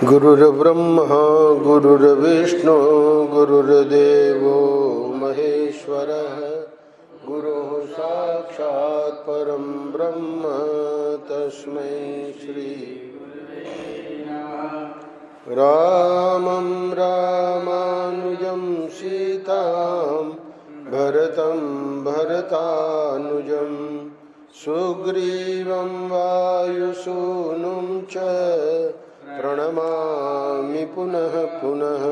गुरुर्ब्रह्मा गुरुर्विष्णु गुरुर्देवो महेश्वरः गुरुः साक्षात् परं ब्रह्म तस्मै श्री रामं रामानुजं सीतां भरतं भरतानुजं सुग्रीवं वायुसूनुं च प्रणमामि पुनः पुनः।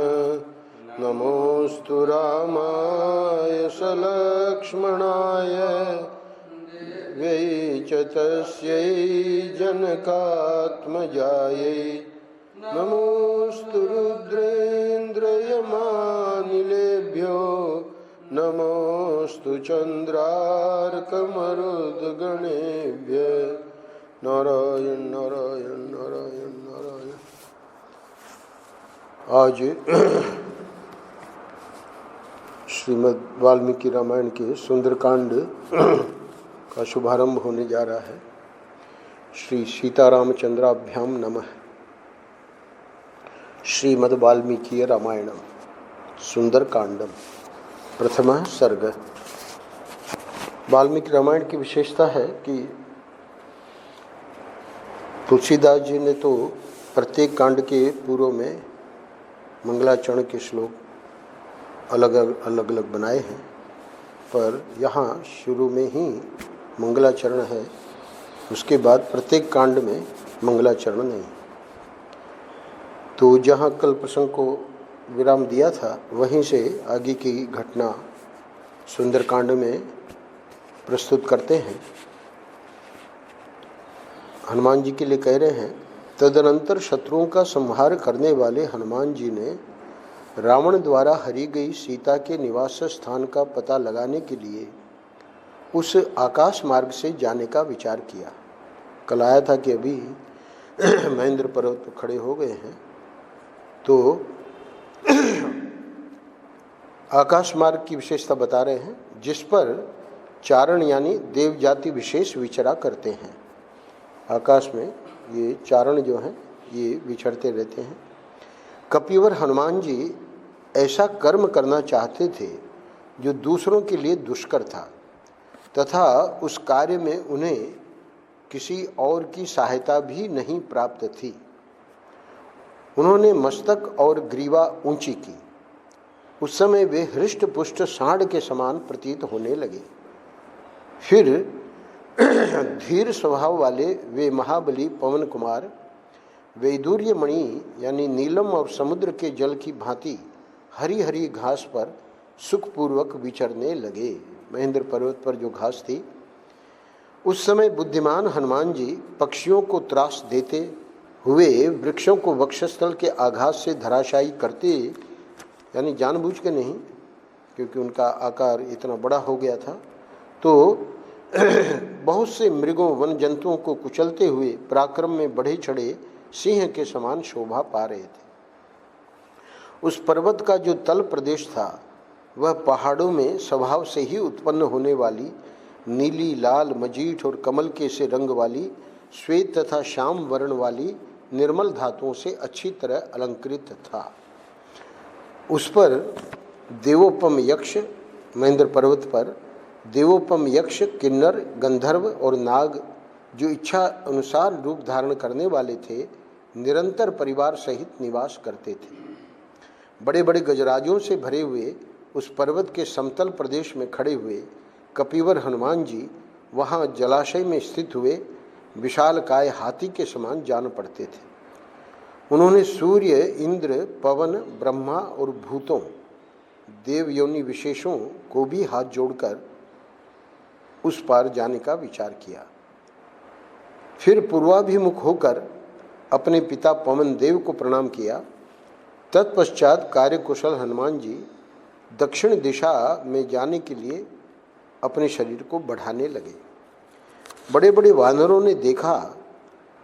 नमोऽस्तु रामाय सलक्ष्मणाय वै च तस्यै जनकात्मजायै। नमोऽस्तु रुद्रेन्द्रयमानिलेभ्यो नमोऽस्तु चन्द्रार्कमरुद्गणेभ्यः। नारायण नारायण नारायण नारायण। आज श्रीमद् वाल्मीकि रामायण के सुंदरकांड का शुभारंभ होने जा रहा है। श्री सीतारामचंद्राभ्याम नमः। श्रीमद् वाल्मीकि रामायणम सुंदरकांडम प्रथमः सर्ग। वाल्मीकि रामायण की विशेषता है कि तुलसीदास जी ने तो प्रत्येक कांड के पूर्व में मंगलाचरण के श्लोक अलग अलग बनाए हैं, पर यहाँ शुरू में ही मंगलाचरण है, उसके बाद प्रत्येक कांड में मंगलाचरण नहीं। तो जहाँ कल प्रसंग को विराम दिया था वहीं से आगे की घटना सुंदरकांड में प्रस्तुत करते हैं। हनुमान जी के लिए कह रहे हैं, तदनंतर शत्रुओं का संहार करने वाले हनुमान जी ने रावण द्वारा हरी गई सीता के निवास स्थान का पता लगाने के लिए उस आकाश मार्ग से जाने का विचार किया। कल आया था कि अभी महेंद्र पर्वत पर खड़े हो गए हैं, तो आकाश मार्ग की विशेषता बता रहे हैं, जिस पर चारण यानी देव जाति विशेष विचरा करते हैं। आकाश में ये चारण जो हैं ये विचरते रहते हैं। कपिवर हनुमान जी ऐसा कर्म करना चाहते थे जो दूसरों के लिए दुष्कर था, तथा उस कार्य में उन्हें किसी और की सहायता भी नहीं प्राप्त थी। उन्होंने मस्तक और ग्रीवा ऊंची की। उस समय वे हृष्ट पुष्ट सांड के समान प्रतीत होने लगे। फिर धीर स्वभाव वाले वे महाबली पवन कुमार वैदूर्य मणि यानी नीलम और समुद्र के जल की भांति हरी हरी घास पर सुखपूर्वक विचरने लगे। महेंद्र पर्वत पर जो घास थी, उस समय बुद्धिमान हनुमान जी पक्षियों को त्रास देते हुए वृक्षों को वक्षस्थल के आघात से धराशायी करते, यानी जानबूझ के नहीं, क्योंकि उनका आकार इतना बड़ा हो गया था, तो बहुत से मृगों वन जंतुओं को कुचलते हुए पराक्रम में बढ़े चढ़े सिंह के समान शोभा पा रहे थे। उस पर्वत का जो तल प्रदेश था वह पहाड़ों में स्वभाव से ही उत्पन्न होने वाली नीली, लाल, मजीठ और कमल के से रंग वाली श्वेत तथा श्याम वर्ण वाली निर्मल धातुओं से अच्छी तरह अलंकृत था। उस पर देवोपम यक्ष, महेंद्र पर्वत पर देवोपम यक्ष, किन्नर, गंधर्व और नाग जो इच्छा अनुसार रूप धारण करने वाले थे, निरंतर परिवार सहित निवास करते थे। बड़े बड़े गजराजों से भरे हुए उस पर्वत के समतल प्रदेश में खड़े हुए कपिवर हनुमान जी वहाँ जलाशय में स्थित हुए विशालकाय हाथी के समान जान पड़ते थे। उन्होंने सूर्य, इंद्र, पवन, ब्रह्मा और भूतों, देव योनि विशेषों को भी हाथ जोड़कर उस पार जाने का विचार किया। फिर पूर्वाभिमुख होकर अपने पिता पवन देव को प्रणाम किया। तत्पश्चात कार्यकुशल हनुमान जी दक्षिण दिशा में जाने के लिए अपने शरीर को बढ़ाने लगे। बड़े बड़े वानरों ने देखा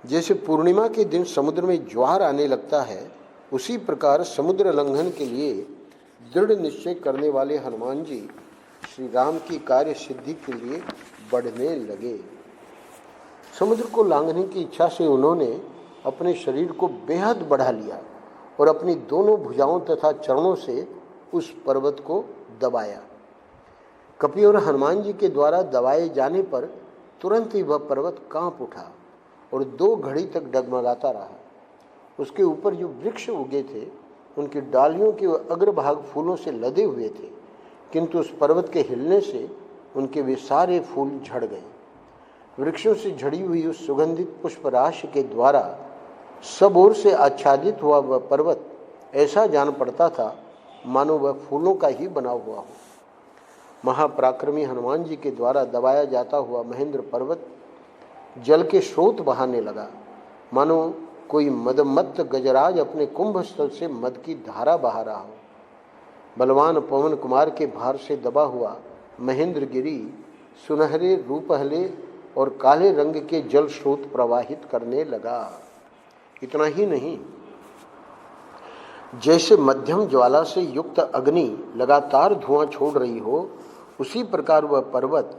जैसे पूर्णिमा के दिन समुद्र में ज्वार आने लगता है, उसी प्रकार समुद्र लंघन के लिए दृढ़ निश्चय करने वाले हनुमान जी श्री राम की कार्य सिद्धि के लिए बढ़ने लगे। समुद्र को लांघने की इच्छा से उन्होंने अपने शरीर को बेहद बढ़ा लिया और अपनी दोनों भुजाओं तथा चरणों से उस पर्वत को दबाया। कपि और हनुमान जी के द्वारा दबाए जाने पर तुरंत ही वह पर्वत कांप उठा और 2 घड़ी तक डगमगाता रहा। उसके ऊपर जो वृक्ष उगे थे उनकी डालियों के अग्रभाग फूलों से लदे हुए थे, किंतु उस पर्वत के हिलने से उनके वे सारे फूल झड़ गए। वृक्षों से झड़ी हुई उस सुगंधित पुष्प राशि के द्वारा सब ओर से आच्छादित हुआ वह पर्वत ऐसा जान पड़ता था मानो वह फूलों का ही बना हुआ हो। महापराक्रमी हनुमान जी के द्वारा दबाया जाता हुआ महेंद्र पर्वत जल के स्रोत बहाने लगा, मानो कोई मदमत्त गजराज अपने कुंभ स्थल से मद की धारा बहा रहा हो। बलवान पवन कुमार के भार से दबा हुआ महेंद्र गिरी सुनहरे रूपहले और काले रंग के जल स्रोत प्रवाहित करने लगा। इतना ही नहीं, जैसे मध्यम ज्वाला से युक्त अग्नि लगातार धुआं छोड़ रही हो, उसी प्रकार वह पर्वत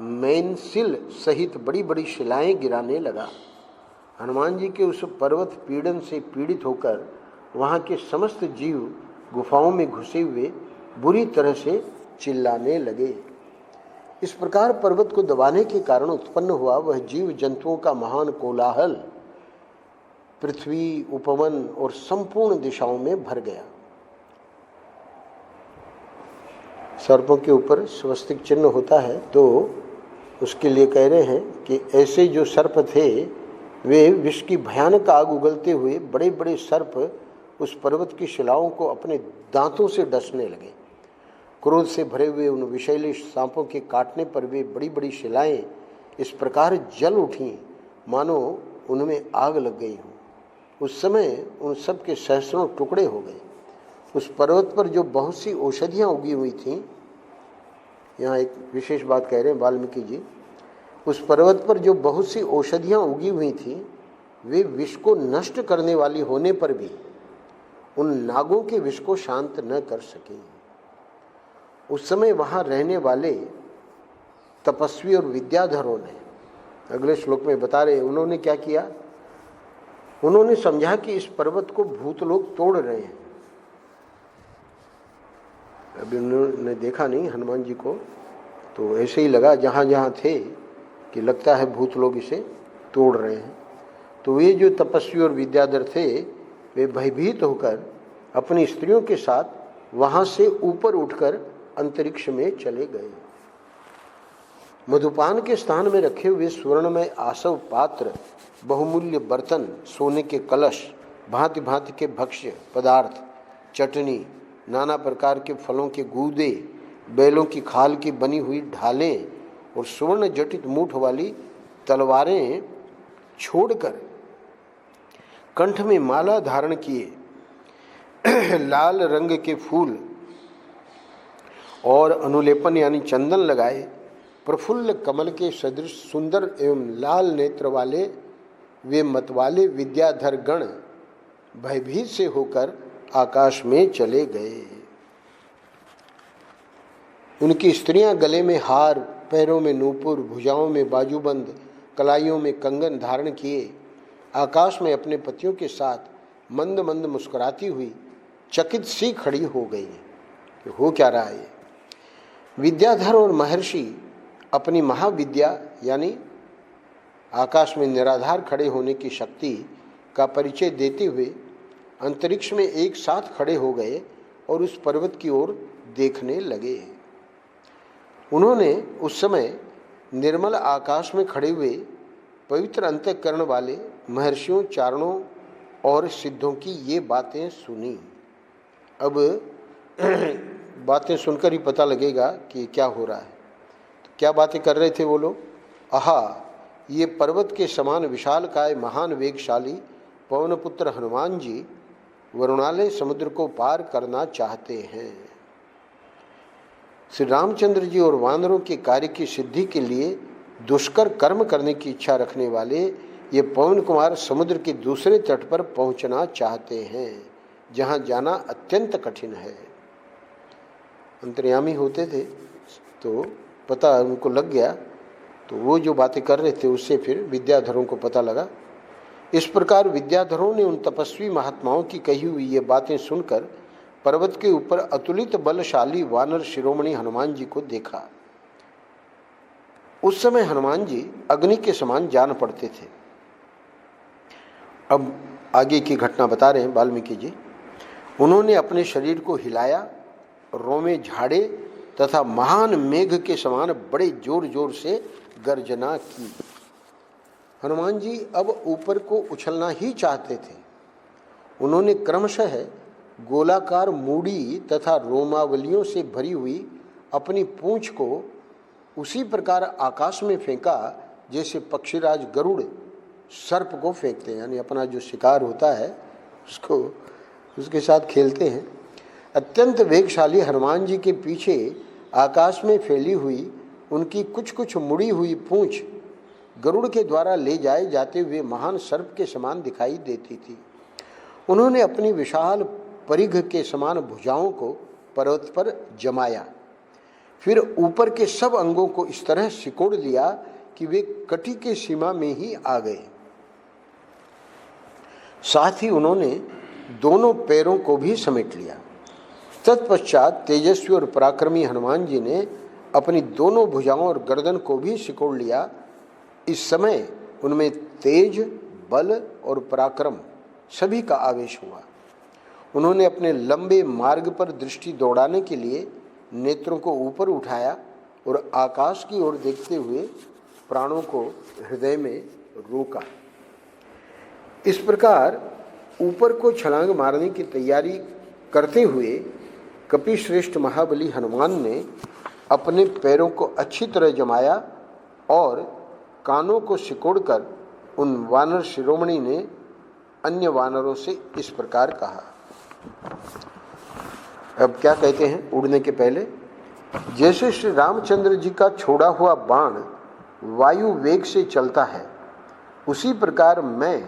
मैनसिल सहित बड़ी बड़ी शिलाएं गिराने लगा। हनुमान जी के उस पर्वत पीड़न से पीड़ित होकर वहाँ के समस्त जीव गुफाओं में घुसे हुए बुरी तरह से चिल्लाने लगे। इस प्रकार पर्वत को दबाने के कारण उत्पन्न हुआ वह जीव जंतुओं का महान कोलाहल पृथ्वी, उपवन और संपूर्ण दिशाओं में भर गया। सर्पों के ऊपर स्वस्तिक चिन्ह होता है, तो उसके लिए कह रहे हैं कि ऐसे जो सर्प थे वे विष की भयानक आग उगलते हुए बड़े बड़े सर्प उस पर्वत की शिलाओं को अपने दांतों से डसने लगे। क्रोध से भरे हुए उन विषैले सांपों के काटने पर वे बड़ी बड़ी शिलाएं इस प्रकार जल उठीं मानो उनमें आग लग गई हो। उस समय उन सब के सहस्रों टुकड़े हो गए। उस पर्वत पर जो बहुत सी औषधियाँ उगी हुई थीं, यहाँ एक विशेष बात कह रहे हैं वाल्मीकि जी, उस पर्वत पर जो बहुत सी औषधियाँ उगी हुई थीं वे विष को नष्ट करने वाली होने पर भी उन नागों के विष को शांत न कर सके। उस समय वहाँ रहने वाले तपस्वी और विद्याधरों ने, अगले श्लोक में बता रहे, उन्होंने क्या किया? उन्होंने समझा कि इस पर्वत को भूत लोग तोड़ रहे हैं। अभी उन्होंने देखा नहीं हनुमान जी को, तो ऐसे ही लगा जहाँ जहाँ थे कि लगता है भूत लोग इसे तोड़ रहे हैं। तो ये जो तपस्वी और विद्याधर थे वे भयभीत होकर अपनी स्त्रियों के साथ वहाँ से ऊपर उठकर अंतरिक्ष में चले गए। मधुपान के स्थान में रखे हुए स्वर्णमय आसव पात्र, बहुमूल्य बर्तन, सोने के कलश, भांति भांति के भक्ष्य पदार्थ, चटनी, नाना प्रकार के फलों के गूदे, बैलों की खाल की बनी हुई ढालें और स्वर्ण जटित मूठ वाली तलवारें छोड़कर कंठ में माला धारण किए, लाल रंग के फूल और अनुलेपन यानी चंदन लगाए, प्रफुल्ल कमल के सदृश सुंदर एवं लाल नेत्र वाले वे मतवाले विद्याधर गण भयभीत से होकर आकाश में चले गए। उनकी स्त्रियां गले में हार, पैरों में नूपुर, भुजाओं में बाजूबंद, कलाइयों में कंगन धारण किए आकाश में अपने पतियों के साथ मंद मंद मुस्कुराती हुई चकित सी खड़ी हो गई कि हो क्या रहा है। विद्याधर और महर्षि अपनी महाविद्या यानी आकाश में निराधार खड़े होने की शक्ति का परिचय देते हुए अंतरिक्ष में एक साथ खड़े हो गए और उस पर्वत की ओर देखने लगे। उन्होंने उस समय निर्मल आकाश में खड़े हुए पवित्र अंतःकरण वाले महर्षियों, चारणों और सिद्धों की ये बातें सुनी। अब बातें सुनकर ही पता लगेगा कि क्या हो रहा है। तो क्या बातें कर रहे थे वो लोग? आहा, ये पर्वत के समान विशालकाय महान वेगशाली पवनपुत्र हनुमान जी वरुणालय समुद्र को पार करना चाहते हैं। श्री रामचंद्र जी और वानरों के कार्य की सिद्धि के लिए दुष्कर कर्म करने की इच्छा रखने वाले ये पवन कुमार समुद्र के दूसरे तट पर पहुंचना चाहते हैं, जहां जाना अत्यंत कठिन है। अंतर्यामी होते थे तो पता उनको लग गया, तो वो जो बातें कर रहे थे उससे फिर विद्याधरों को पता लगा। इस प्रकार विद्याधरों ने उन तपस्वी महात्माओं की कही हुई ये बातें सुनकर पर्वत के ऊपर अतुलित बलशाली वानर शिरोमणि हनुमान जी को देखा। उस समय हनुमान जी अग्नि के समान जान पड़ते थे। अब आगे की घटना बता रहे हैं वाल्मीकि जी। उन्होंने अपने शरीर को हिलाया, रोमे झाड़े तथा महान मेघ के समान बड़े जोर जोर से गर्जना की। हनुमान जी अब ऊपर को उछलना ही चाहते थे। उन्होंने क्रमशः गोलाकार मूड़ी तथा रोमावलियों से भरी हुई अपनी पूंछ को उसी प्रकार आकाश में फेंका जैसे पक्षीराज गरुड़ सर्प को फेंकते हैं, यानी अपना जो शिकार होता है उसको उसके साथ खेलते हैं। अत्यंत वेगशाली हनुमान जी के पीछे आकाश में फैली हुई उनकी कुछ कुछ मुड़ी हुई पूंछ गरुड़ के द्वारा ले जाए जाते हुए महान सर्प के समान दिखाई देती थी। उन्होंने अपनी विशाल परिघ के समान भुजाओं को पर्वत पर जमाया, फिर ऊपर के सब अंगों को इस तरह सिकोड़ लिया कि वे कटी के सीमा में ही आ गए। साथ ही उन्होंने दोनों पैरों को भी समेट लिया। तत्पश्चात तेजस्वी और पराक्रमी हनुमान जी ने अपनी दोनों भुजाओं और गर्दन को भी सिकोड़ लिया। इस समय उनमें तेज, बल और पराक्रम सभी का आवेश हुआ। उन्होंने अपने लंबे मार्ग पर दृष्टि दौड़ाने के लिए नेत्रों को ऊपर उठाया और आकाश की ओर देखते हुए प्राणों को हृदय में रोका। इस प्रकार ऊपर को छलांग मारने की तैयारी करते हुए कपिश्रेष्ठ महाबली हनुमान ने अपने पैरों को अच्छी तरह जमाया और कानों को सिकोड़कर उन वानर शिरोमणि ने अन्य वानरों से इस प्रकार कहा। अब क्या कहते हैं उड़ने के पहले, जैसे श्री रामचंद्र जी का छोड़ा हुआ बाण वायु वेग से चलता है, उसी प्रकार मैं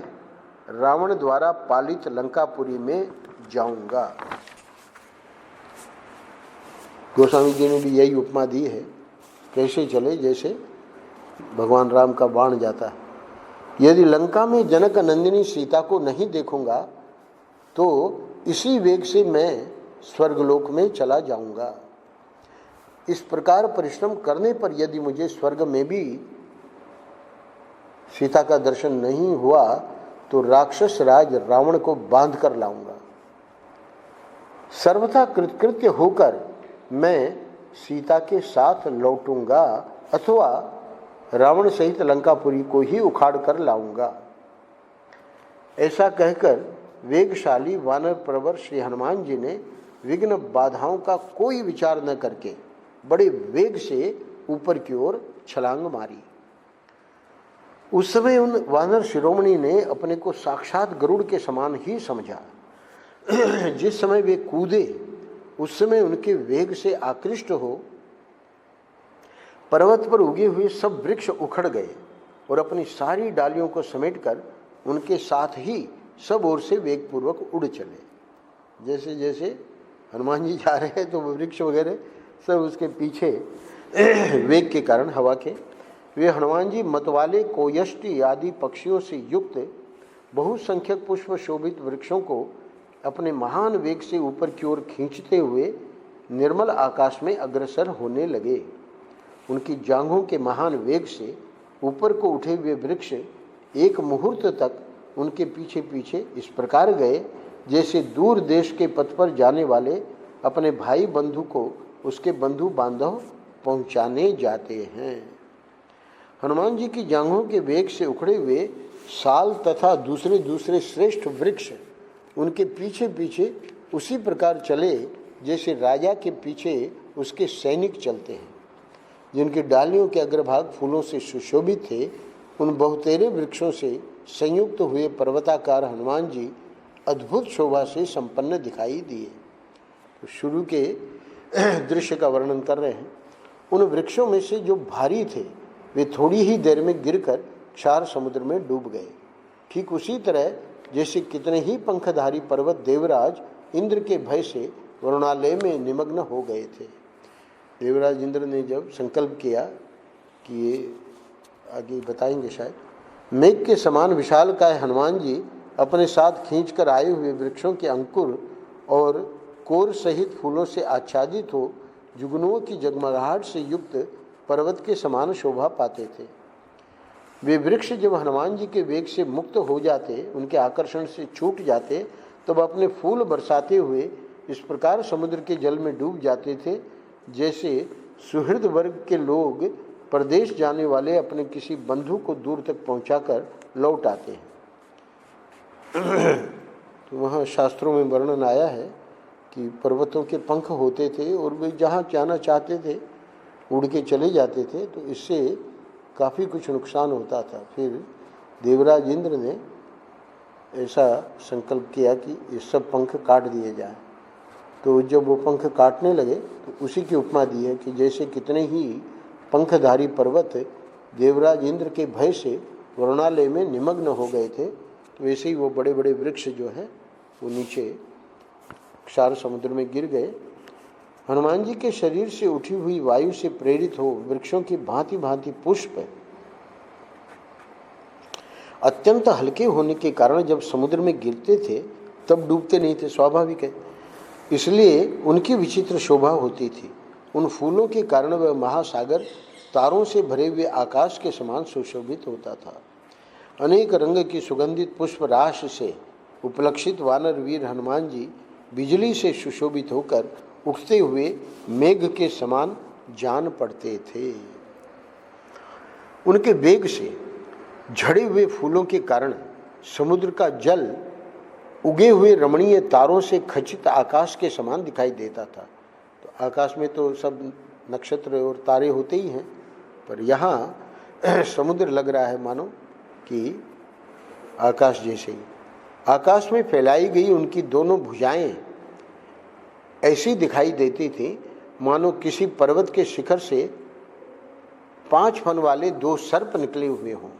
रावण द्वारा पालित लंकापुरी में जाऊंगा। गोस्वामी जी ने भी यही उपमा दी है, कैसे चले जैसे भगवान राम का बाण जाता है। यदि लंका में जनक नंदिनी सीता को नहीं देखूंगा तो इसी वेग से मैं स्वर्गलोक में चला जाऊंगा। इस प्रकार परिश्रम करने पर यदि मुझे स्वर्ग में भी सीता का दर्शन नहीं हुआ तो राक्षस राज रावण को बांध कर लाऊंगा। सर्वथा कृतकृत्य होकर मैं सीता के साथ लौटूंगा अथवा रावण सहित लंकापुरी को ही उखाड़ कर लाऊंगा। ऐसा कहकर वेगशाली वानर प्रवर श्री हनुमान जी ने विघ्न बाधाओं का कोई विचार न करके बड़े वेग से ऊपर की ओर छलांग मारी। उस समय उन वानर शिरोमणि ने अपने को साक्षात गरुड़ के समान ही समझा। जिस समय वे कूदे उस समय उनके वेग से आकृष्ट हो पर्वत पर उगे हुए सब वृक्ष उखड़ गए और अपनी सारी डालियों को समेटकर उनके साथ ही सब ओर से वेगपूर्वक उड़ चले। जैसे जैसे हनुमान जी जा रहे हैं तो वृक्ष वगैरह सब उसके पीछे वेग के कारण हवा के, वे हनुमान जी मतवाले कोयष्टि आदि पक्षियों से युक्त बहुसंख्यक पुष्प शोभित वृक्षों को अपने महान वेग से ऊपर की ओर खींचते हुए निर्मल आकाश में अग्रसर होने लगे। उनकी जांघों के महान वेग से ऊपर को उठे हुए वृक्ष एक मुहूर्त तक उनके पीछे पीछे इस प्रकार गए जैसे दूर देश के पथ पर जाने वाले अपने भाई बंधु को उसके बंधु बांधव पहुंचाने जाते हैं। हनुमान जी की जांघों के वेग से उखड़े हुए साल तथा दूसरे दूसरे श्रेष्ठ वृक्ष उनके पीछे पीछे उसी प्रकार चले जैसे राजा के पीछे उसके सैनिक चलते हैं। जिनकी डालियों के अग्रभाग फूलों से सुशोभित थे, उन बहुतेरे वृक्षों से संयुक्त हुए पर्वताकार हनुमान जी अद्भुत शोभा से संपन्न दिखाई दिए। तो शुरू के दृश्य का वर्णन कर रहे हैं। उन वृक्षों में से जो भारी थे वे थोड़ी ही देर में गिरकर क्षार समुद्र में डूब गए। ठीक उसी तरह जैसे कितने ही पंखधारी पर्वत देवराज इंद्र के भय से वरुणालय में निमग्न हो गए थे। देवराज इंद्र ने जब संकल्प किया कि ये आगे बताएंगे शायद, मेघ के समान विशालकाय हनुमान जी अपने साथ खींचकर आए हुए वृक्षों के अंकुर और कोर सहित फूलों से आच्छादित हो जुगनुओं की जगमगाहट से युक्त पर्वत के समान शोभा पाते थे। वे वृक्ष जब हनुमान जी के वेग से मुक्त हो जाते, उनके आकर्षण से छूट जाते, तब अपने फूल बरसाते हुए इस प्रकार समुद्र के जल में डूब जाते थे जैसे सुहृद वर्ग के लोग प्रदेश जाने वाले अपने किसी बंधु को दूर तक पहुंचाकर लौट आते हैं। तो वहाँ शास्त्रों में वर्णन आया है कि पर्वतों के पंख होते थे और वे जहाँ जाना चाहते थे उड़ के चले जाते थे, तो इससे काफ़ी कुछ नुकसान होता था। फिर देवराज इंद्र ने ऐसा संकल्प किया कि ये सब पंख काट दिए जाए। तो जब वो पंख काटने लगे तो उसी की उपमा दी है कि जैसे कितने ही पंखधारी पर्वत देवराज इंद्र के भय से वरुणालय में निमग्न हो गए थे, तो वैसे ही वो बड़े बड़े वृक्ष जो है वो नीचे क्षार समुद्र में गिर गए। हनुमान जी के शरीर से उठी हुई वायु से प्रेरित हो वृक्षों की भांति भांति पुष्प अत्यंत हल्के होने के कारण जब समुद्र में गिरते थे तब डूबते नहीं थे, स्वाभाविक है, इसलिए उनकी विचित्र शोभा होती थी। उन फूलों के कारण वह महासागर तारों से भरे हुए आकाश के समान सुशोभित होता था। अनेक रंग की सुगंधित पुष्प राशि से उपलक्षित वानर वीर हनुमान जी बिजली से सुशोभित होकर उठते हुए मेघ के समान जान पड़ते थे। उनके वेग से झड़े हुए फूलों के कारण समुद्र का जल उगे हुए रमणीय तारों से खचित आकाश के समान दिखाई देता था। तो आकाश में तो सब नक्षत्र और तारे होते ही हैं, पर यहाँ समुद्र लग रहा है मानो कि आकाश जैसे ही। आकाश में फैलाई गई उनकी दोनों भुजाएं ऐसी दिखाई देती थी मानो किसी पर्वत के शिखर से 5 फन वाले 2 सर्प निकले हुए हों।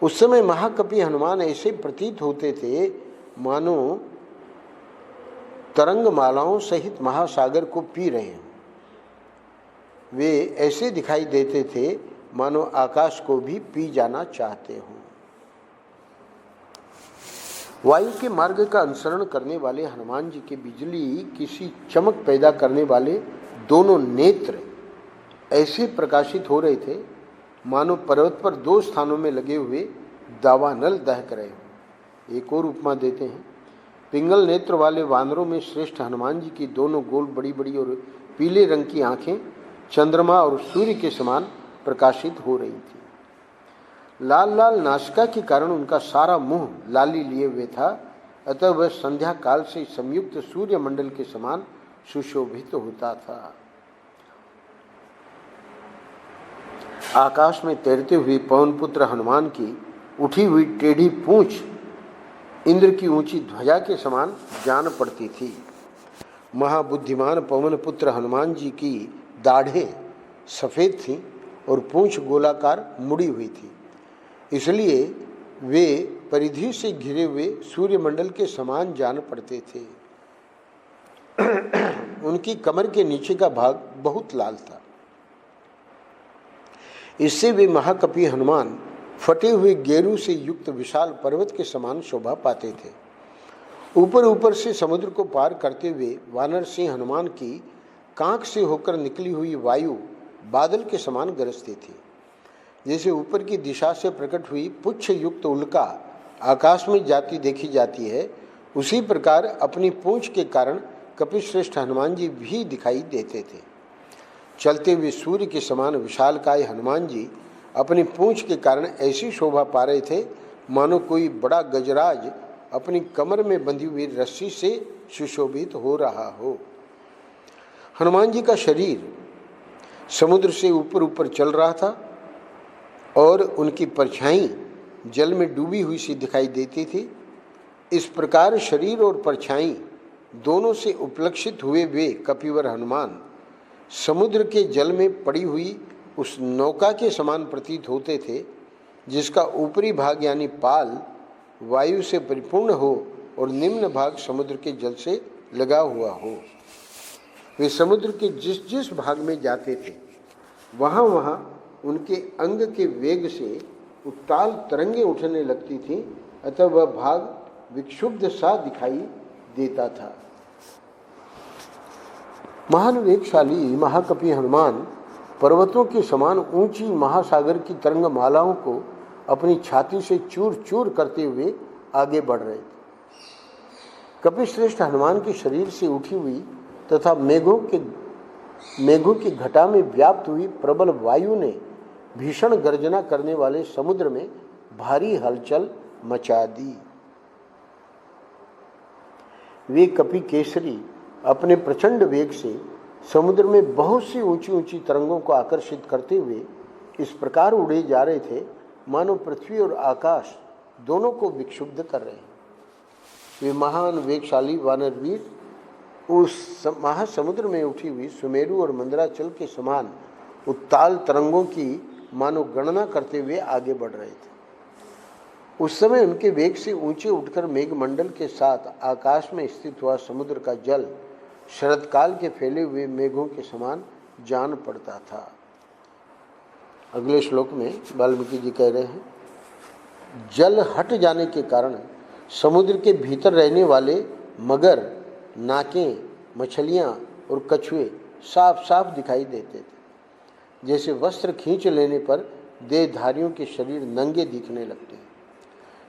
उस समय महाकपि हनुमान ऐसे प्रतीत होते थे मानो तरंग मालाओं सहित महासागर को पी रहे हों। वे ऐसे दिखाई देते थे मानो आकाश को भी पी जाना चाहते हों। वायु के मार्ग का अनुसरण करने वाले हनुमान जी के बिजली किसी चमक पैदा करने वाले दोनों नेत्र ऐसे प्रकाशित हो रहे थे मानो पर्वत पर 2 स्थानों में लगे हुए दावानल दहक रहे हों। एक और उपमा देते हैं। पिंगल नेत्र वाले वानरों में श्रेष्ठ हनुमान जी की दोनों गोल बड़ी बड़ी और पीले रंग की आंखें चंद्रमा और सूर्य के समान प्रकाशित हो रही थी। लाल लाल नासिका के कारण उनका सारा मुंह लाली लिए हुए था, अतः वह संध्या काल से संयुक्त सूर्य मंडल के समान सुशोभित होता था। आकाश में तैरते हुए पवन पुत्र हनुमान की उठी हुई टेढ़ी पूंछ इंद्र की ऊंची ध्वजा के समान जान पड़ती थी। महाबुद्धिमान पवन पुत्र हनुमान जी की दाढ़ें सफ़ेद थीं और पूंछ गोलाकार मुड़ी हुई थी, इसलिए वे परिधि से घिरे हुए सूर्यमंडल के समान जान पड़ते थे। उनकी कमर के नीचे का भाग बहुत लाल था। इससे वे महाकपि हनुमान फटे हुए गेरू से युक्त विशाल पर्वत के समान शोभा पाते थे। ऊपर ऊपर से समुद्र को पार करते हुए वानर सिंह हनुमान की कांख से होकर निकली हुई वायु बादल के समान गरजती थी। जैसे ऊपर की दिशा से प्रकट हुई पुच्छ युक्त उल्का आकाश में जाती देखी जाती है, उसी प्रकार अपनी पूंछ के कारण कपिश्रेष्ठ हनुमान जी भी दिखाई देते थे। चलते हुए सूर्य के समान विशालकाय हनुमान जी अपनी पूंछ के कारण ऐसी शोभा पा रहे थे मानो कोई बड़ा गजराज अपनी कमर में बंधी हुई रस्सी से सुशोभित हो रहा हो। हनुमान जी का शरीर समुद्र से ऊपर ऊपर चल रहा था और उनकी परछाई जल में डूबी हुई सी दिखाई देती थी। इस प्रकार शरीर और परछाई दोनों से उपलक्षित हुए वे कपिवर हनुमान समुद्र के जल में पड़ी हुई उस नौका के समान प्रतीत होते थे जिसका ऊपरी भाग यानी पाल वायु से परिपूर्ण हो और निम्न भाग समुद्र के जल से लगा हुआ हो। वे समुद्र के जिस जिस भाग में जाते थे वहाँ वहाँ उनके अंग के वेग से उत्ताल तरंगे उठने लगती थी, अतः वह भाग विक्षुब्ध सा दिखाई देता था। महान वेगशाली महाकपि हनुमान पर्वतों के समान ऊंची महासागर की तरंग मालाओं को अपनी छाती से चूर चूर करते हुए आगे बढ़ रहे थे। कपिश्रेष्ठ हनुमान के शरीर से उठी हुई तथा मेघों की घटा में व्याप्त हुई प्रबल वायु ने भीषण गर्जना करने वाले समुद्र में भारी हलचल मचा दी। वे कपि केसरी अपने प्रचंड वेग से समुद्र में बहुत सी ऊंची ऊंची तरंगों को आकर्षित करते हुए इस प्रकार उड़े जा रहे थे मानो पृथ्वी और आकाश दोनों को विक्षुब्ध कर रहे हैं। वे महान वेगशाली वानरवीर उस महासमुद्र में उठी हुई सुमेरु और मंदराचल के समान उत्ताल तरंगों की मानो गणना करते हुए आगे बढ़ रहे थे। उस समय उनके वेग से ऊंचे उठकर मेघमंडल के साथ आकाश में स्थित हुआ समुद्र का जल शरदकाल के फैले हुए मेघों के समान जान पड़ता था। अगले श्लोक में वाल्मीकि जी कह रहे हैं, जल हट जाने के कारण समुद्र के भीतर रहने वाले मगर, नाकें, मछलियां और कछुए साफ साफ दिखाई देते थे। जैसे वस्त्र खींच लेने पर देहधारियों के शरीर नंगे दिखने लगते हैं।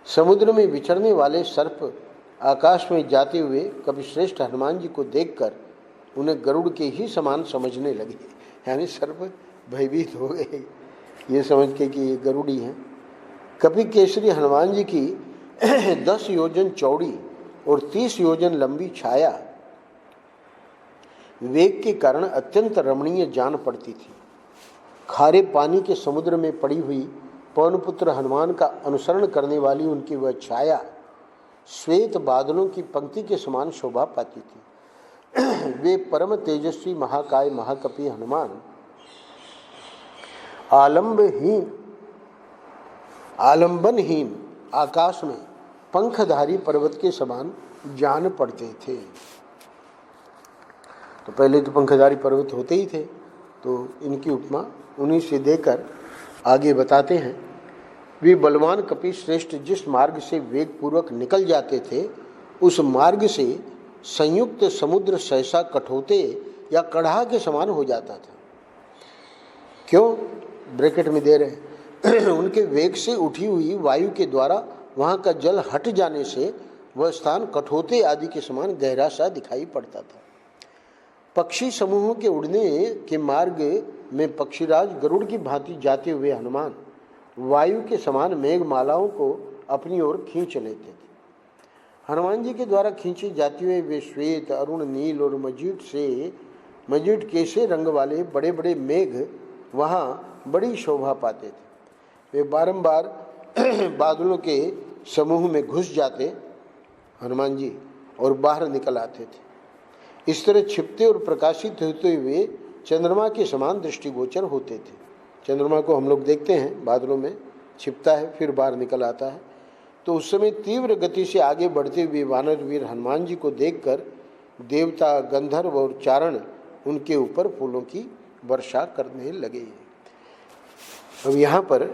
समुद्र में विचरने वाले सर्प आकाश में जाते हुए कपिश्रेष्ठ हनुमान जी को देखकर उन्हें गरुड़ के ही समान समझने लगे, यानी सर्प भयभीत हो गए ये समझ के कि ये गरुड़ी हैं। कपि केसरी हनुमान जी की 10 योजन चौड़ी और 30 योजन लंबी छाया वेग के कारण अत्यंत रमणीय जान पड़ती थी। खारे पानी के समुद्र में पड़ी हुई पवनपुत्र हनुमान का अनुसरण करने वाली उनकी वह छाया श्वेत बादलों की पंक्ति के समान शोभा पाती थी। वे परम तेजस्वी महाकाय महाकपि हनुमान आलंबनहीन आकाश में पंखधारी पर्वत के समान जान पड़ते थे। तो पहले तो पंखधारी पर्वत होते ही थे, तो इनकी उपमा उन्हीं से देकर आगे बताते हैं। वे बलवान कपि श्रेष्ठ जिस मार्ग से वेग पूर्वक निकल जाते थे उस मार्ग से संयुक्त समुद्र सहसा कठोते या कड़हा के समान हो जाता था। क्यों? ब्रैकेट में दे रहे हैं उनके वेग से उठी हुई वायु के द्वारा वहाँ का जल हट जाने से वह स्थान कठोते आदि के समान गहरा सा दिखाई पड़ता था। पक्षी समूहों के उड़ने के मार्ग में पक्षीराज गरुड़ की भांति जाते हुए हनुमान वायु के समान मेघमालाओं को अपनी ओर खींच लेते थे। हनुमान जी के द्वारा खींचे जाते हुए वे श्वेत, अरुण, नील और मजीठ केसे रंग वाले बड़े बड़े मेघ वहाँ बड़ी शोभा पाते थे। वे बारंबार बादलों के समूह में घुस जाते हनुमान जी और बाहर निकल आते थे। इस तरह छिपते और प्रकाशित होते हुए चंद्रमा के समान दृष्टिगोचर होते थे। चंद्रमा को हम लोग देखते हैं बादलों में छिपता है फिर बाहर निकल आता है। तो उस समय तीव्र गति से आगे बढ़ते हुए वानर वीर हनुमान जी को देखकर देवता, गंधर्व और चारण उनके ऊपर फूलों की वर्षा करने लगे। अब यहाँ पर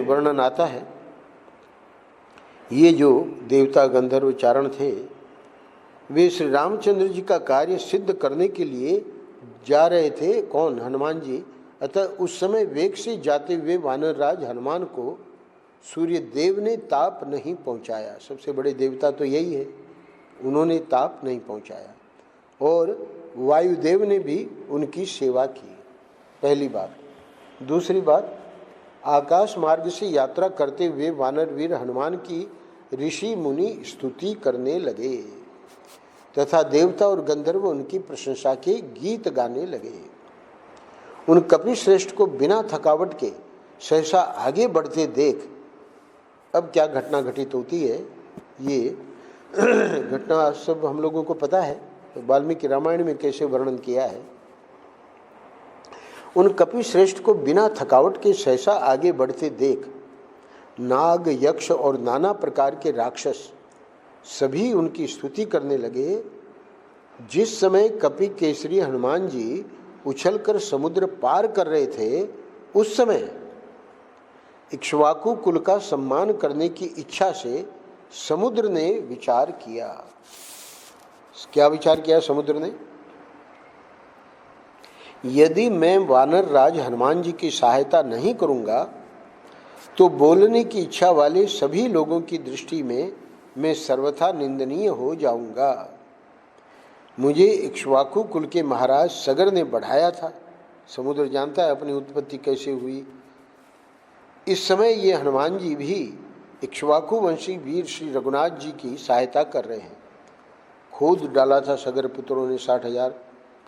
वर्णन आता है, ये जो देवता, गंधर्व, चारण थे वे श्री रामचंद्र जी का कार्य सिद्ध करने के लिए जा रहे थे। कौन? हनुमान जी। अतः उस समय वेग से जाते हुए वानरराज हनुमान को सूर्य देव ने ताप नहीं पहुंचाया। सबसे बड़े देवता तो यही है, उन्होंने ताप नहीं पहुंचाया। और वायुदेव ने भी उनकी सेवा की, पहली बात। दूसरी बात, आकाश मार्ग से यात्रा करते हुए वानर वीर हनुमान की ऋषि मुनि स्तुति करने लगे तथा देवता और गंधर्व उनकी प्रशंसा के गीत गाने लगे। उन कपिश्रेष्ठ को बिना थकावट के सहसा आगे बढ़ते देख अब क्या घटना घटित होती है, ये घटना सब हम लोगों को पता है। तो वाल्मीकि रामायण में कैसे वर्णन किया है। उन कपिश्रेष्ठ को बिना थकावट के सहसा आगे बढ़ते देख नाग, यक्ष और नाना प्रकार के राक्षस सभी उनकी स्तुति करने लगे। जिस समय कपि केसरी हनुमान जी उछलकर समुद्र पार कर रहे थे उस समय इक्ष्वाकु कुल का सम्मान करने की इच्छा से समुद्र ने विचार किया। क्या विचार किया समुद्र ने? यदि मैं वानर राज हनुमान जी की सहायता नहीं करूंगा तो बोलने की इच्छा वाले सभी लोगों की दृष्टि में मैं सर्वथा निंदनीय हो जाऊंगा। मुझे इक्ष्वाकु कुल के महाराज सगर ने बढ़ाया था। समुद्र जानता है अपनी उत्पत्ति कैसे हुई। इस समय ये हनुमान जी भी इक्ष्वाकु वंशी वीर श्री रघुनाथ जी की सहायता कर रहे हैं। खोद डाला था सगर पुत्रों ने, 60,000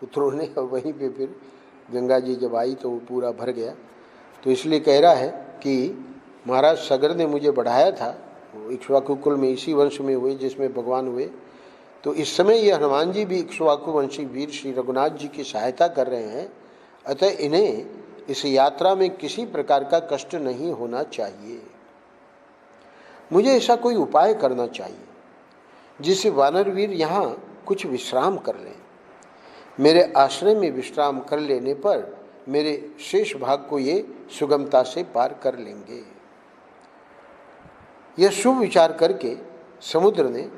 पुत्रों ने, और वहीं पे फिर गंगा जी जब आई तो वो पूरा भर गया। तो इसलिए कह रहा है कि महाराज सगर ने मुझे बढ़ाया था, वो इक्ष्वाकु कुल में इसी वंश में हुए जिसमें भगवान हुए। तो इस समय ये हनुमान जी भी इक्ष्वाकु वंशी वीर श्री रघुनाथ जी की सहायता कर रहे हैं, अतः इन्हें इस यात्रा में किसी प्रकार का कष्ट नहीं होना चाहिए। मुझे ऐसा कोई उपाय करना चाहिए जिससे वानरवीर यहाँ कुछ विश्राम कर लें। मेरे आश्रय में विश्राम कर लेने पर मेरे शेष भाग को ये सुगमता से पार कर लेंगे। यह शुभ विचार करके समुद्र ने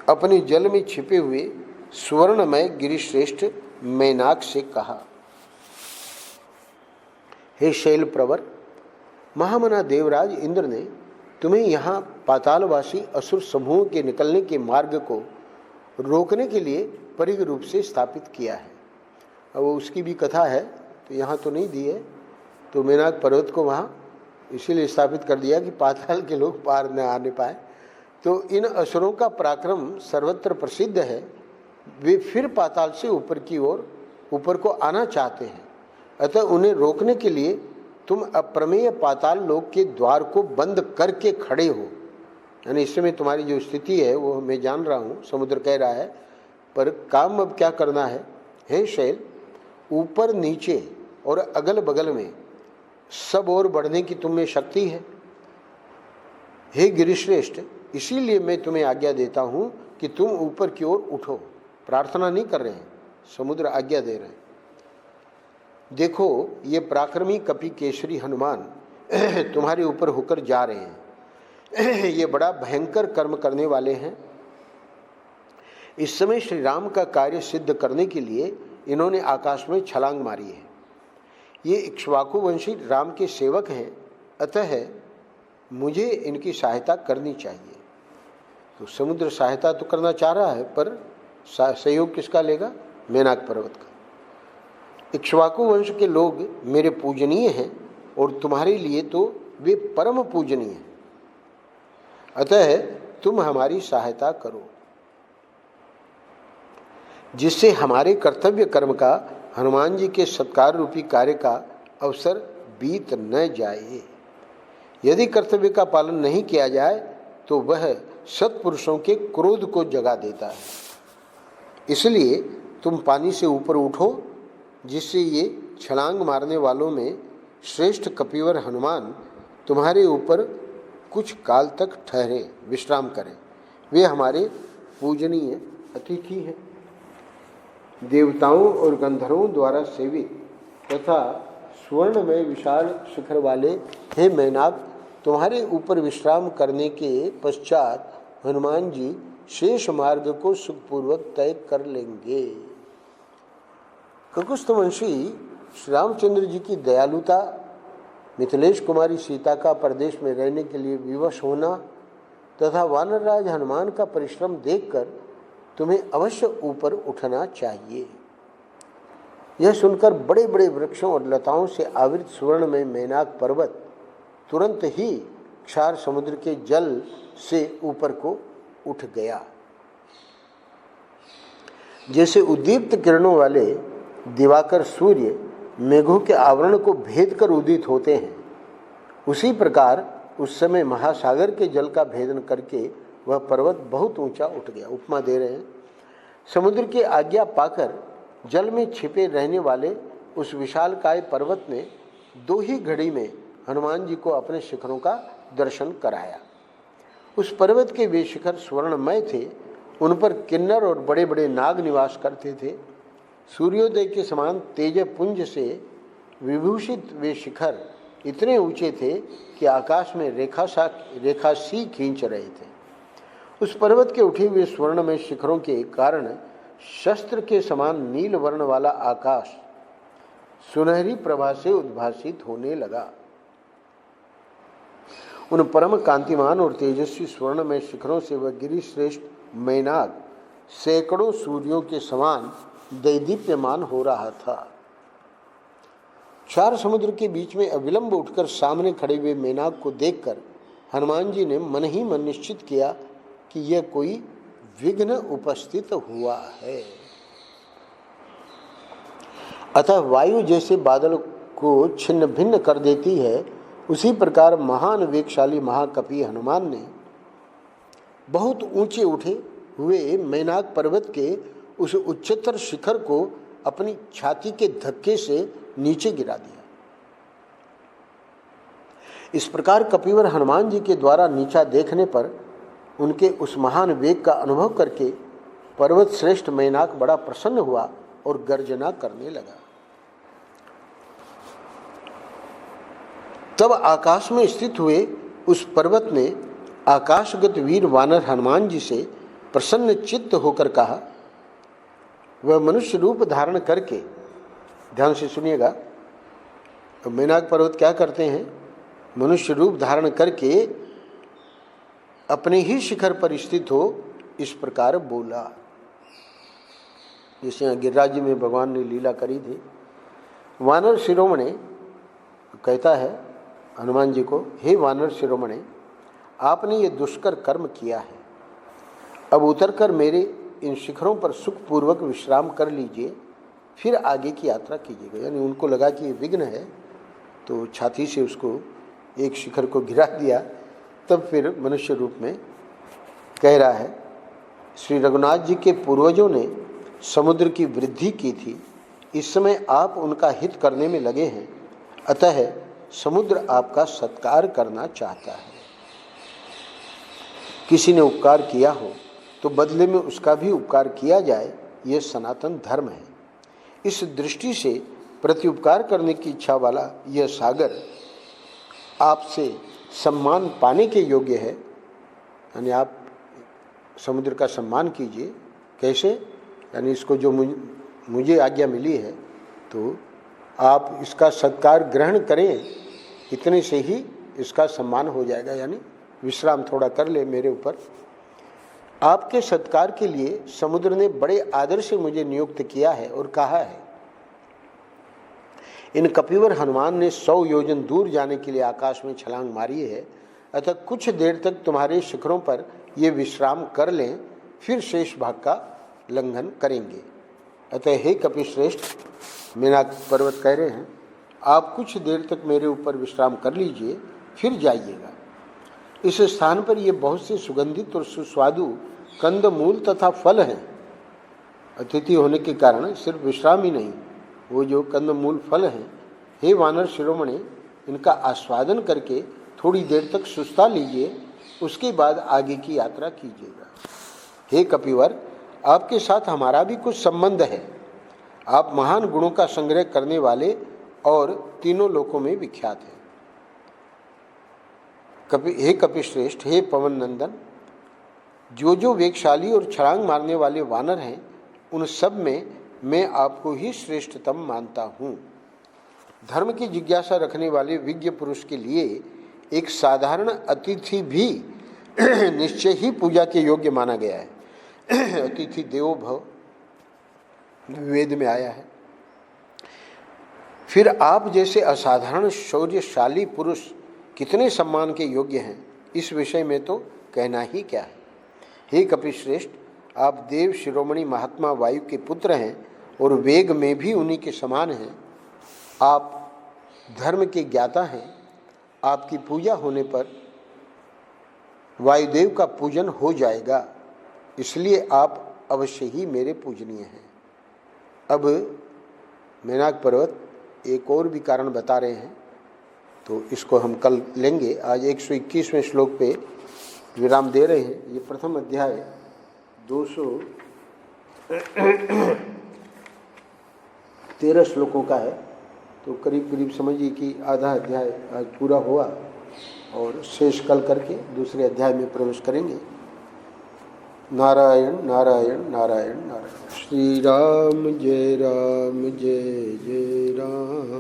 अपने जल में छिपे हुए सुवर्णमय गिरिश्रेष्ठ मैनाक से कहा, हे शैल प्रवर, महामना देवराज इंद्र ने तुम्हें यहाँ पातालवासी असुर समूह के निकलने के मार्ग को रोकने के लिए परिग रूप से स्थापित किया है। अब उसकी भी कथा है, तो यहाँ तो नहीं दी है। तो मैनाक पर्वत को वहाँ इसीलिए स्थापित कर दिया कि पाताल के लोग पार न आने पाए। तो इन असुरों का पराक्रम सर्वत्र प्रसिद्ध है। वे फिर पाताल से ऊपर की ओर ऊपर को आना चाहते हैं, अतः उन्हें रोकने के लिए तुम अप्रमेय पाताल लोक के द्वार को बंद करके खड़े हो। यानी इस समय तुम्हारी जो स्थिति है वो मैं जान रहा हूँ, समुद्र कह रहा है, पर काम अब क्या करना है? हे शैल, ऊपर नीचे और अगल बगल में सब ओर बढ़ने की तुम में शक्ति है। हे गिरिश्रेष्ठ, इसीलिए मैं तुम्हें आज्ञा देता हूँ कि तुम ऊपर की ओर उठो। प्रार्थना नहीं कर रहे हैं, समुद्र आज्ञा दे रहे हैं। देखो, ये पराक्रमी कपि केसरी हनुमान तुम्हारे ऊपर होकर जा रहे हैं। ये बड़ा भयंकर कर्म करने वाले हैं। इस समय श्री राम का कार्य सिद्ध करने के लिए इन्होंने आकाश में छलांग मारी है। ये इक्ष्वाकु वंशी राम के सेवक हैं, अतः मुझे इनकी सहायता करनी चाहिए। तो समुद्र सहायता तो करना चाह रहा है, पर सहयोग किसका लेगा? मैनाक पर्वत का। इक्ष्वाकु वंश के लोग मेरे पूजनीय हैं और तुम्हारे लिए तो वे परम पूजनीय हैं, अतः तुम हमारी सहायता करो जिससे हमारे कर्तव्य कर्म का, हनुमान जी के सत्कार रूपी कार्य का अवसर बीत न जाए। यदि कर्तव्य का पालन नहीं किया जाए तो वह सत्पुरुषों के क्रोध को जगा देता है। इसलिए तुम पानी से ऊपर उठो, जिससे ये छलांग मारने वालों में श्रेष्ठ कपिवर हनुमान तुम्हारे ऊपर कुछ काल तक ठहरे, विश्राम करें। वे हमारे पूजनीय अतिथि हैं। देवताओं और गंधर्वों द्वारा सेवित तथा स्वर्ण में विशाल शिखर वाले हे मैनाक, तुम्हारे ऊपर विश्राम करने के पश्चात हनुमान जी शेष मार्ग को सुखपूर्वक तय कर लेंगे। ककुस्थवंशी श्री रामचंद्र जी की दयालुता, मिथिलेश कुमारी सीता का परदेश में रहने के लिए विवश होना तथा वानरराज हनुमान का परिश्रम देखकर तुम्हें अवश्य ऊपर उठना चाहिए। यह सुनकर बड़े बड़े वृक्षों और लताओं से आवृत सुवर्ण में मैनाक पर्वत तुरंत ही क्षार समुद्र के जल से ऊपर को उठ गया। जैसे उद्दीप्त किरणों वाले दिवाकर सूर्य मेघों के आवरण को भेद कर उदित होते हैं, उसी प्रकार उस समय महासागर के जल का भेदन करके वह पर्वत बहुत ऊंचा उठ गया। उपमा दे रहे हैं। समुद्र की आज्ञा पाकर जल में छिपे रहने वाले उस विशालकाय पर्वत ने 2 ही घड़ी में हनुमान जी को अपने शिखरों का दर्शन कराया। उस पर्वत के वे शिखर स्वर्णमय थे, उन पर किन्नर और बड़े बड़े नाग निवास करते थे। सूर्योदय के समान तेजपुंज से विभूषित वे शिखर इतने ऊंचे थे कि आकाश में रेखा सी खींच रहे थे। उस पर्वत के उठे हुए स्वर्ण में शिखरों के कारण शस्त्र के समान नील वर्ण वाला आकाश सुनहरी प्रभा से उद्भासित होने लगा। उन परम कांतिमान और तेजस्वी स्वर्ण में शिखरों से वह गिरिश्रेष्ठ मैनाक सैकड़ों सूर्यों के समान दैदीप्यमान हो रहा था। 4 समुद्र के बीच में अविलंब उठकर सामने खड़े हुए मैनाक को देखकर हनुमान जी ने मन ही मन निश्चित किया कि यह कोई विघ्न उपस्थित हुआ है। अतः वायु जैसे बादल को छिन्न भिन्न कर देती है, उसी प्रकार महान वेगशाली महाकपि हनुमान ने बहुत ऊंचे उठे हुए मैनाक पर्वत के उस उच्चतर शिखर को अपनी छाती के धक्के से नीचे गिरा दिया। इस प्रकार कपिवर हनुमान जी के द्वारा नीचा देखने पर उनके उस महान वेग का अनुभव करके पर्वत श्रेष्ठ मैनाक बड़ा प्रसन्न हुआ और गर्जना करने लगा। तब आकाश में स्थित हुए उस पर्वत ने आकाशगत वीर वानर हनुमान जी से प्रसन्न चित्त होकर कहा। वह मनुष्य रूप धारण करके, ध्यान से सुनिएगा, मैनाक पर्वत क्या करते हैं, मनुष्य रूप धारण करके अपने ही शिखर पर स्थित हो इस प्रकार बोला। जैसे यहाँ गिरिराज जी में भगवान ने लीला करी थी। वानर शिरोमणि कहता है हनुमान जी को, हे वानर शिरोमणि, आपने ये दुष्कर कर्म किया है, अब उतरकर मेरे इन शिखरों पर सुखपूर्वक विश्राम कर लीजिए, फिर आगे की यात्रा कीजिएगा। यानी उनको लगा कि ये विघ्न है, तो छाती से उसको एक शिखर को गिरा दिया। तब फिर मनुष्य रूप में कह रहा है, श्री रघुनाथ जी के पूर्वजों ने समुद्र की वृद्धि की थी, इस समय आप उनका हित करने में लगे हैं, अतः समुद्र आपका सत्कार करना चाहता है। किसी ने उपकार किया हो तो बदले में उसका भी उपकार किया जाए, यह सनातन धर्म है। इस दृष्टि से प्रत्युपकार करने की इच्छा वाला यह सागर आपसे सम्मान पाने के योग्य है। यानी आप समुद्र का सम्मान कीजिए। कैसे? यानी इसको जो मुझे आज्ञा मिली है, तो आप इसका सत्कार ग्रहण करें, इतने से ही इसका सम्मान हो जाएगा। यानी विश्राम थोड़ा कर ले मेरे ऊपर। आपके सत्कार के लिए समुद्र ने बड़े आदर से मुझे नियुक्त किया है और कहा है, इन कपिवर हनुमान ने 100 योजन दूर जाने के लिए आकाश में छलांग मारी है, अतः कुछ देर तक तुम्हारे शिखरों पर ये विश्राम कर लें, फिर शेष भाग का लंघन करेंगे। अतः हे कपिश्रेष्ठ, मैनाक पर्वत कह रहे हैं, आप कुछ देर तक मेरे ऊपर विश्राम कर लीजिए, फिर जाइएगा। इस स्थान पर ये बहुत से सुगंधित और सुस्वादु कंद मूल तथा फल हैं। अतिथि होने के कारण सिर्फ विश्राम ही नहीं, वो जो कंद मूल फल हैं, हे वानर शिरोमणि, इनका आस्वादन करके थोड़ी देर तक सुस्ता लीजिए, उसके बाद आगे की यात्रा कीजिएगा। हे कपिवर, आपके साथ हमारा भी कुछ संबंध है। आप महान गुणों का संग्रह करने वाले और तीनों लोकों में विख्यात हैं। हे कपिश्रेष्ठ, हे पवन नंदन, जो वेगशाली और छलांग मारने वाले वानर हैं, उन सब में मैं आपको ही श्रेष्ठतम मानता हूँ। धर्म की जिज्ञासा रखने वाले विज्ञ पुरुष के लिए एक साधारण अतिथि भी निश्चय ही पूजा के योग्य माना गया है। अतिथि देवो भव वेद में आया है। फिर आप जैसे असाधारण शौर्यशाली पुरुष कितने सम्मान के योग्य हैं, इस विषय में तो कहना ही क्या है। हे कपिश्रेष्ठ, आप देव शिरोमणि महात्मा वायु के पुत्र हैं और वेग में भी उन्हीं के समान हैं। आप धर्म के ज्ञाता हैं। आपकी पूजा होने पर वायुदेव का पूजन हो जाएगा, इसलिए आप अवश्य ही मेरे पूजनीय हैं। अब मैनाक पर्वत एक और भी कारण बता रहे हैं, तो इसको हम कल लेंगे। आज 121वें श्लोक पे विराम दे रहे हैं। ये प्रथम अध्याय 213 श्लोकों का है। तो करीब करीब समझिए कि आधा अध्याय आज पूरा हुआ और शेष कल करके दूसरे अध्याय में प्रवेश करेंगे। नारायण नारायण नारायण नारायण। श्री राम जय जय राम।